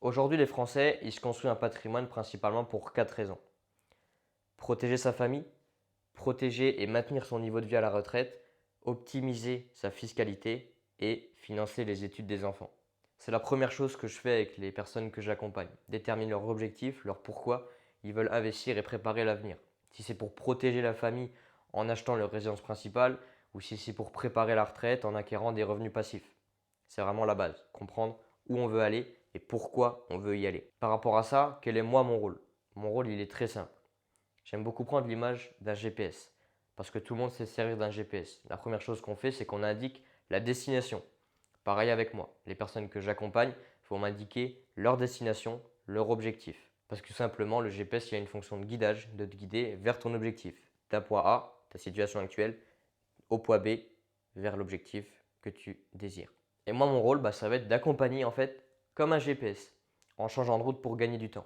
Aujourd'hui, les Français, ils se construisent un patrimoine principalement pour 4 raisons. Protéger sa famille, protéger et maintenir son niveau de vie à la retraite, optimiser sa fiscalité et financer les études des enfants. C'est la première chose que je fais avec les personnes que j'accompagne. Détermine leur objectif, leur pourquoi ils veulent investir et préparer l'avenir. Si c'est pour protéger la famille en achetant leur résidence principale ou si c'est pour préparer la retraite en acquérant des revenus passifs. C'est vraiment la base. Comprendre où on veut aller et pourquoi on veut y aller. Par rapport à ça, quel est moi mon rôle? Mon rôle, il est très simple. J'aime beaucoup prendre l'image d'un GPS parce que tout le monde sait se servir d'un GPS. La première chose qu'on fait, c'est qu'on indique la destination. Pareil avec moi. Les personnes que j'accompagne vont m'indiquer leur destination, leur objectif. Parce que tout simplement, le GPS, il a une fonction de guidage, de te guider vers ton objectif. D'un point A, ta situation actuelle, au point B, vers l'objectif que tu désires. Et moi, mon rôle, ça va être d'accompagner en fait comme un GPS, en changeant de route pour gagner du temps.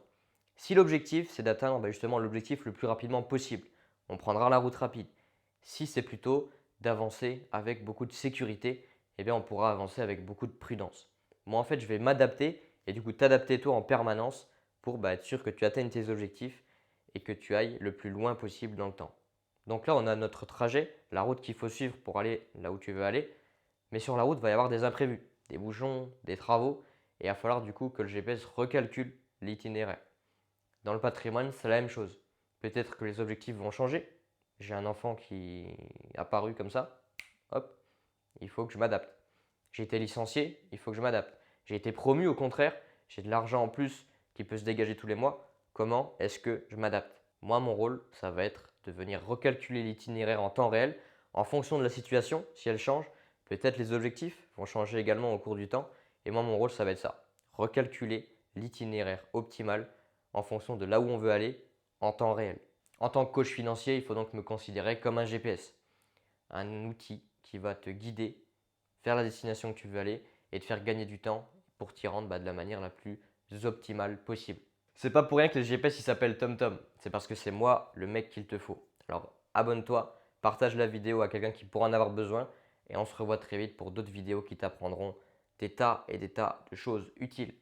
Si l'objectif, c'est d'atteindre justement l'objectif le plus rapidement possible, on prendra la route rapide. Si c'est plutôt d'avancer avec beaucoup de sécurité, eh bien on pourra avancer avec beaucoup de prudence. Moi, en fait, je vais m'adapter et du coup t'adapter toi en permanence pour être sûr que tu atteignes tes objectifs et que tu ailles le plus loin possible dans le temps. Donc là, on a notre trajet, la route qu'il faut suivre pour aller là où tu veux aller. Mais sur la route, il va y avoir des imprévus, des bouchons, des travaux, et il va falloir du coup que le GPS recalcule l'itinéraire. Dans le patrimoine, c'est la même chose. Peut-être que les objectifs vont changer. J'ai un enfant qui est apparu comme ça, hop, il faut que je m'adapte. J'ai été licencié, il faut que je m'adapte. J'ai été promu, au contraire, j'ai de l'argent en plus qui peut se dégager tous les mois. Comment est-ce que je m'adapte? Moi, mon rôle, ça va être de venir recalculer l'itinéraire en temps réel en fonction de la situation, si elle change. Peut-être les objectifs vont changer également au cours du temps. Et moi, mon rôle, ça va être ça. Recalculer l'itinéraire optimal en fonction de là où on veut aller en temps réel. En tant que coach financier, il faut donc me considérer comme un GPS, un outil qui va te guider vers la destination que tu veux aller et te faire gagner du temps pour t'y rendre de la manière la plus optimale possible. C'est pas pour rien que le GPS il s'appelle TomTom, c'est parce que c'est moi le mec qu'il te faut. Alors abonne-toi, partage la vidéo à quelqu'un qui pourra en avoir besoin et on se revoit très vite pour d'autres vidéos qui t'apprendront des tas et des tas de choses utiles.